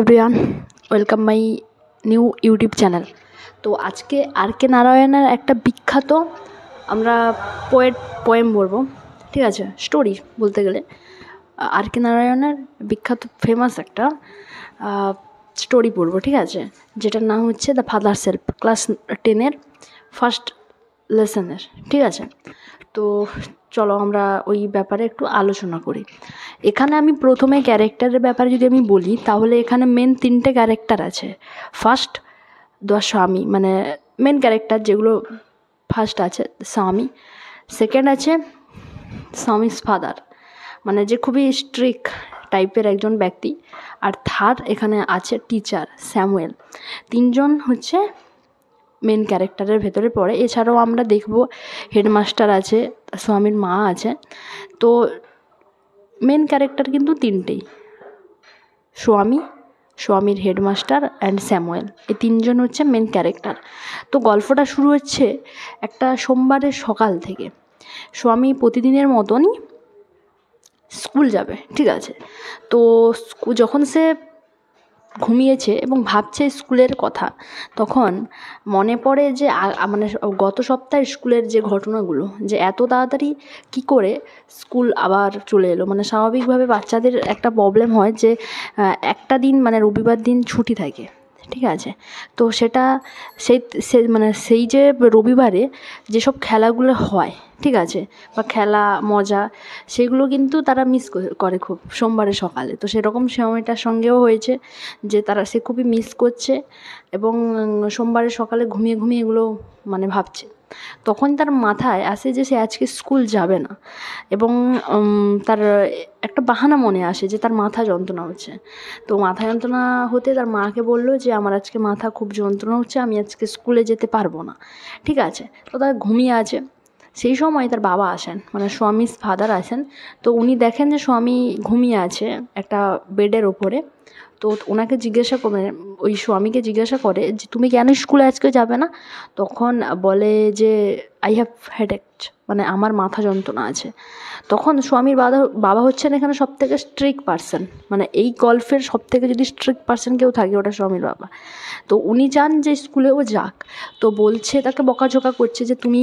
Everyone, welcome my new YouTube channel. তো আজকে আর কে নারায়ণের একটা বিখ্যাত আমরা পোয়েম বলবো, ঠিক আছে, স্টোরি বলতে গেলে আর কে নারায়ণের বিখ্যাত ফেমাস একটা স্টোরি পড়বো, ঠিক আছে, যেটার নাম হচ্ছে দ্য ফাদার সেলফ, ক্লাস 10-এর ফার্স্ট লেসনের, ঠিক আছে। তো চলো আমরা ওই ব্যাপারে একটু আলোচনা করি। এখানে আমি প্রথমে ক্যারেক্টারের ব্যাপারে যদি আমি বলি, তাহলে এখানে মেন 3টে ক্যারেক্টার আছে। ফার্স্ট দ্য স্বামী, মানে মেন ক্যারেক্টার যেগুলো ফার্স্ট আছে স্বামী। সেকেন্ড আছে স্বামীস ফাদার, মানে যে খুবই স্ট্রিক্ট টাইপের একজন ব্যক্তি। আর থার্ড এখানে আছে টিচার স্যামুয়েল। 3জন হচ্ছে মেন ক্যারেক্টারের ভেতরে পড়ে। এছাড়াও আমরা দেখব হেডমাস্টার আছে, স্বামীর মা আছে। তো মেন ক্যারেক্টার কিন্তু 3টেই, স্বামীর হেডমাস্টার অ্যান্ড স্যামুয়েল, এই 3জন হচ্ছে মেন ক্যারেক্টার। তো গল্পটা শুরু হচ্ছে একটা সোমবারের সকাল থেকে। স্বামী প্রতিদিনের মতনই স্কুল যাবে, ঠিক আছে। তো যখন সে ঘুমিয়েছে এবং ভাবছে স্কুলের কথা, তখন মনে পড়ে যে মানে গত সপ্তাহের স্কুলের যে ঘটনাগুলো, যে এত তাড়াতাড়ি কী করে স্কুল আবার চলে এলো। মানে স্বাভাবিকভাবে বাচ্চাদের একটা প্রবলেম হয় যে একটা দিন, মানে রবিবার দিন ছুটি থাকে, ঠিক আছে। তো সেটা সেই যে রবিবারে যেসব খেলাগুলো হয়, ঠিক আছে, বা খেলা মজা, সেগুলো কিন্তু তারা মিস করে খুব সোমবারের সকালে। তো সেরকম সময়টার সঙ্গেও হয়েছে যে সে খুবই মিস করছে এবং সোমবারের সকালে ঘুমিয়ে ঘুমিয়ে এগুলো মানে ভাবছে। তখন তার মাথায় আসে যে সে আজকে স্কুল যাবে না, এবং তার একটা বাহানা মনে আসে যে তার মাথা যন্ত্রণা হচ্ছে। তো মাথা যন্ত্রণা হতে তার মাকে বললো যে আমার আজকে মাথা খুব যন্ত্রণা হচ্ছে, আমি আজকে স্কুলে যেতে পারবো না, ঠিক আছে। তো তার ঘুমিয়ে আছে। সেই সময় তার বাবা আসেন, মানে স্বামীর ফাদার আসেন। তো উনি দেখেন যে স্বামী ঘুমিয়ে আছে একটা বেডের ওপরে। তো ওনাকে জিজ্ঞাসা করে, ওই স্বামীকে জিজ্ঞাসা করে যে তুমি কেন স্কুলে আজকে যাবে না? তখন বলে যে আই হ্যাভ হেডেক, মানে আমার মাথা যন্ত্রণা আছে। তখন স্বামীর বাবা হচ্ছেন এখানে সবথেকে স্ট্রিক্ট পার্সন, মানে এই গল্পের সবথেকে যদি স্ট্রিক্ট পার্সন কেউ থাকে ওটা স্বামীর বাবা। তো উনি চান যে স্কুলেও যাক। তো বলছে, তাকে বকাঝকা করছে যে তুমি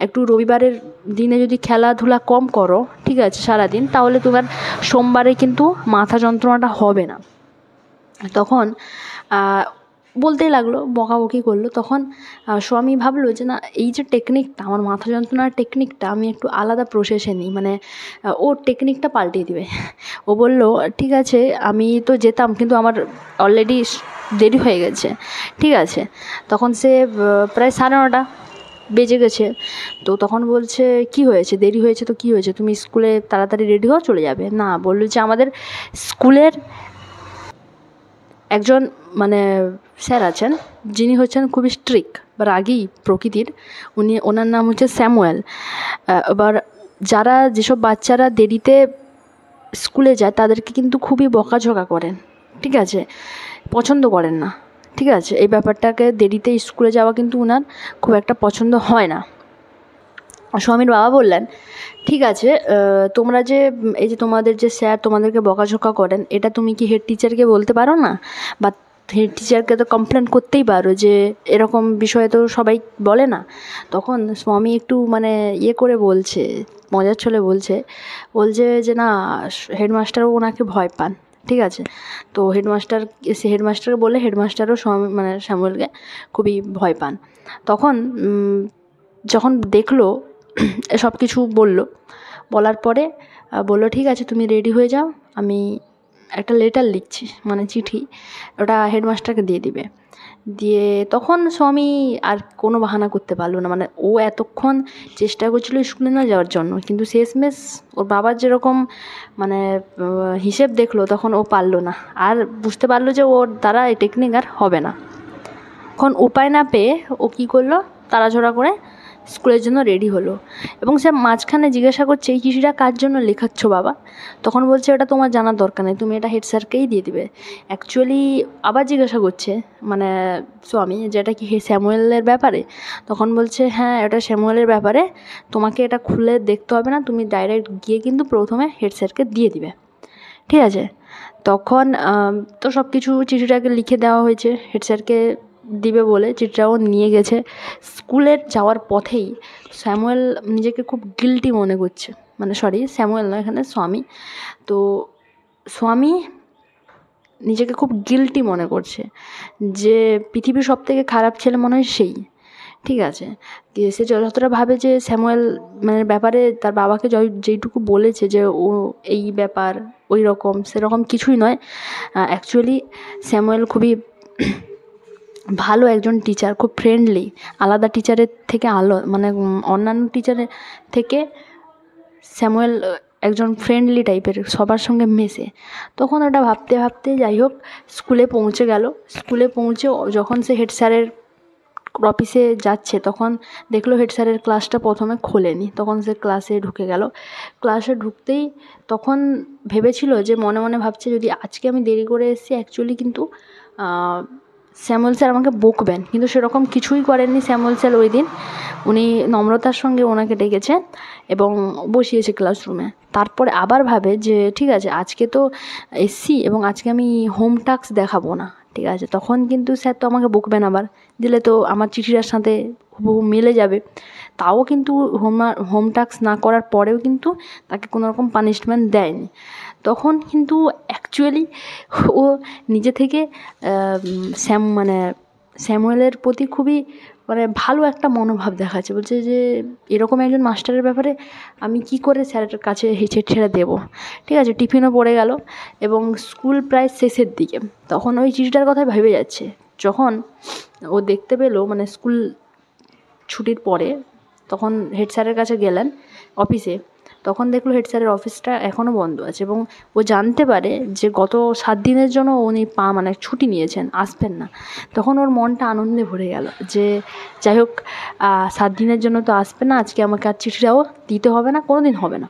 একটু রবিবারের দিনে যদি খেলাধুলা কম করো, ঠিক আছে, সারাদিন, তাহলে তোমার সোমবারে কিন্তু মাথা যন্ত্রণাটা হবে না। তখন বলতেই লাগলো, বকাবকি করলো। তখন স্বামী ভাবলো যে না, এই যে টেকনিকটা, আমার মাথা যন্ত্রণার টেকনিকটা আমি একটু আলাদা প্রসেসে নিই, মানে ও টেকনিকটা পাল্টিয়ে দিবে। ও বলল ঠিক আছে, আমি তো যেতাম, কিন্তু আমার অলরেডি দেরি হয়ে গেছে, ঠিক আছে। তখন সে প্রায় 9:30 বেজে গেছে। তো তখন বলছে কি হয়েছে, দেরি হয়েছে তো কি হয়েছে, তুমি স্কুলে তাড়াতাড়ি রেডি হও, চলে যাবে। না, বললো যে আমাদের স্কুলের একজন মানে স্যার আছেন, যিনি হচ্ছেন খুবই স্ট্রিক্ট বা রাগী প্রকৃতির। ওনার নাম হচ্ছে স্যামুয়েল। এবার যেসব বাচ্চারা দেরিতে স্কুলে যায় তাদেরকে কিন্তু খুবই বকাঝকা করেন, ঠিক আছে, পছন্দ করেন না, ঠিক আছে। এই ব্যাপারটাকে, দেরিতে স্কুলে যাওয়া কিন্তু ওনার খুব একটা পছন্দ হয় না। স্বামীর বাবা বললেন ঠিক আছে, তোমরা যে এই যে তোমাদের যে স্যার তোমাদেরকে বকাঝকা করেন, এটা তুমি কি হেড টিচারকে বলতে পারো না? বা হেড টিচারকে তো কমপ্লেন করতেই পারো যে এরকম বিষয়ে তো সবাই বলে না। তখন স্বামী একটু মানে করে বলছে, মজার ছলে বলছে যে না, হেডমাস্টারও ওনাকে ভয় পান, ঠিক আছে। তো হেডমাস্টারকে বললে হেডমাস্টারও মানে স্যামুয়েলকে খুবই ভয় পান। তখন যখন দেখলো সব কিছু বলার পরে বললো ঠিক আছে, তুমি রেডি হয়ে যাও, আমি একটা লেটার লিখছি, মানে চিঠি, ওটা হেডমাস্টারকে দিয়ে তখন স্বামী আর কোনো বাহানা করতে পারলো না। মানে ও এতক্ষণ চেষ্টা করছিল স্কুলে না যাওয়ার জন্য, কিন্তু শেষমেশ ওর বাবার যেরকম মানে হিসেব দেখলো, তখন ও পারলো না, আর বুঝতে পারলো যে ওর দ্বারা এই টেকনিক আর হবে না। তখন উপায় না পেয়ে ও কী করলো, তাড়াহুড়ো করে স্কুলের জন্য রেডি হলো। এবং সে মাঝখানে জিজ্ঞাসা করছে এই চিঠিটা কার জন্য লেখাচ্ছ বাবা? তখন বলছে এটা তোমার জানার দরকার নেই, তুমি এটা হেড স্যারকেই দিয়ে দিবে। অ্যাকচুয়ালি আবার জিজ্ঞাসা করছে মানে স্বামী, যেটা কি স্যামুয়েলের ব্যাপারে? তখন বলছে হ্যাঁ, এটা স্যামুয়েলের ব্যাপারে, তোমাকে এটা খুলে দেখতে হবে না, তুমি ডাইরেক্ট গিয়ে কিন্তু প্রথমে হেড স্যারকে দিয়ে দিবে, ঠিক আছে। তখন তো সব কিছু চিঠিটাকে লিখে দেওয়া হয়েছে হেড স্যারকে দিবে বলে, চিঠিটাও নিয়ে গেছে। স্কুলের যাওয়ার পথেই স্যামুয়েল নিজেকে খুব গিল্টি মনে করছে, মানে সরি স্যামুয়েল না, এখানে স্বামী। তো স্বামী নিজেকে খুব গিল্টি মনে করছে যে পৃথিবীর সবথেকে খারাপ ছেলে মনে হয় সেই, ঠিক আছে। সে যতটা ভাবে যে স্যামুয়েল মানে ব্যাপারে তার বাবাকে যেইটুকু বলেছে যে ও এই ব্যাপার ওই রকম, সেরকম কিছুই নয়। অ্যাকচুয়ালি স্যামুয়েল খুবই ভালো একজন টিচার, খুব ফ্রেন্ডলি, আলাদা টিচারের থেকে মানে অন্যান্য টিচারের থেকে স্যামুয়েল একজন ফ্রেন্ডলি টাইপের, সবার সঙ্গে মেশে। তখন ওটা ভাবতে ভাবতে যাই হোক স্কুলে পৌঁছে গেল। স্কুলে পৌঁছে যখন সে হেড স্যারের অফিসে যাচ্ছে তখন দেখলো হেড স্যারের ক্লাসটা প্রথমে খোলেনি। তখন সে ক্লাসে ঢুকে গেল। ক্লাসে ঢুকতেই তখন ভেবেছিল যে মনে মনে ভাবছে যদি আজকে আমি দেরি করে এসেছি অ্যাকচুয়ালি কিন্তু স্যামুয়েল স্যার আমাকে বকবেন, কিন্তু সেরকম কিছুই করেননি স্যামুয়েল স্যার ওই দিন। উনি নম্রতার সঙ্গে ওনাকে ডেকেছেন এবং বসিয়েছে ক্লাসরুমে। তারপরে আবার ভাবে যে ঠিক আছে আজকে তো এসছি এবং আজকে আমি হোম টাস্ক দেখাবো না, ঠিক আছে। তখন কিন্তু স্যার তো আমাকে বকবেন, আবার দিলে তো আমার চিঠিটার সাথে হুবহু মিলে যাবে। তাও কিন্তু হোম টাস্ক না করার পরেও কিন্তু তাকে কোনো রকম পানিশমেন্ট দেয়নি। তখন কিন্তু অ্যাকচুয়ালি ও নিজে থেকে স্যামুয়েলের প্রতি খুবই মানে ভালো একটা মনোভাব দেখাচ্ছে, বলছে যে এরকম একজন মাস্টারের ব্যাপারে আমি কি করে স্যারের কাছে হেঁচে ঠেলে দেবো, ঠিক আছে। টিফিনও পড়ে গেল এবং স্কুল প্রায় শেষের দিকে। তখন ওই চিঠিটার কথাই ভেবে যাচ্ছে। যখন ও দেখতে পেলো মানে স্কুল ছুটির পরে তখন হেড স্যারের কাছে গেলেন অফিসে, তখন দেখলো হেড স্যারের অফিসটা এখনও বন্ধ আছে এবং ও জানতে পারে যে গত 7 দিনের জন্য উনি মানে ছুটি নিয়েছেন, আসবেন না। তখন ওর মনটা আনন্দে ভরে গেল যে যাই হোক 7 দিনের জন্য তো আসবে না, আজকে আমাকে আর চিঠিটাও দিতে হবে না, কোনো দিন হবে না।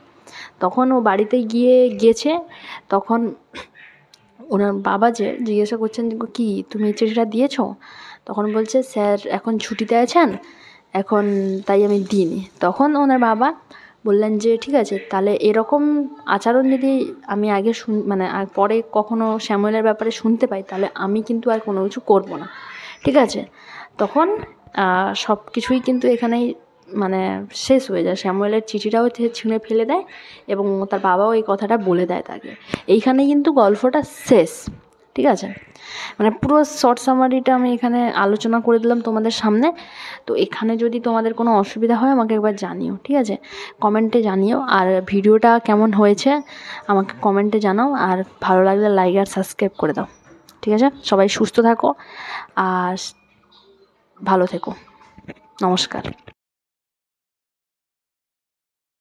তখন ও বাড়িতে গিয়েছে। তখন ওনার বাবা যে জিজ্ঞাসা করছেন যে কী তুমি চিঠিটা দিয়েছো? তখন বলছে স্যার এখন ছুটিতে আছেন, এখন তাই আমি দিইনি। তখন ওনার বাবা বললেন যে ঠিক আছে তাহলে এরকম আচরণ যদি আমি আগে মানে পরে কখনো স্যামুয়েলের ব্যাপারে শুনতে পাই তাহলে আমি কিন্তু আর কোনো কিছু করবো না, ঠিক আছে। তখন সব কিছুই কিন্তু এখানেই মানে শেষ হয়ে যায়। স্যামুয়েলের চিঠিটাও ছিঁড়ে ফেলে দেয় এবং তার বাবাও এই কথাটা বলে দেয় তাকে। এইখানেই কিন্তু গল্পটা শেষ, ঠিক আছে। মানে পুরো শর্ট সামারিটা আমি এখানে আলোচনা করে দিলাম তোমাদের সামনে। তো এখানে যদি তোমাদের কোনো অসুবিধা হয় আমাকে একবার জানিও, ঠিক আছে, কমেন্টে জানিও। আর ভিডিওটা কেমন হয়েছে আমাকে কমেন্টে জানাও, আর ভালো লাগলে লাইক আর সাবস্ক্রাইব করে দাও, ঠিক আছে। সবাই সুস্থ থাকো আর ভালো থেকো, নমস্কার।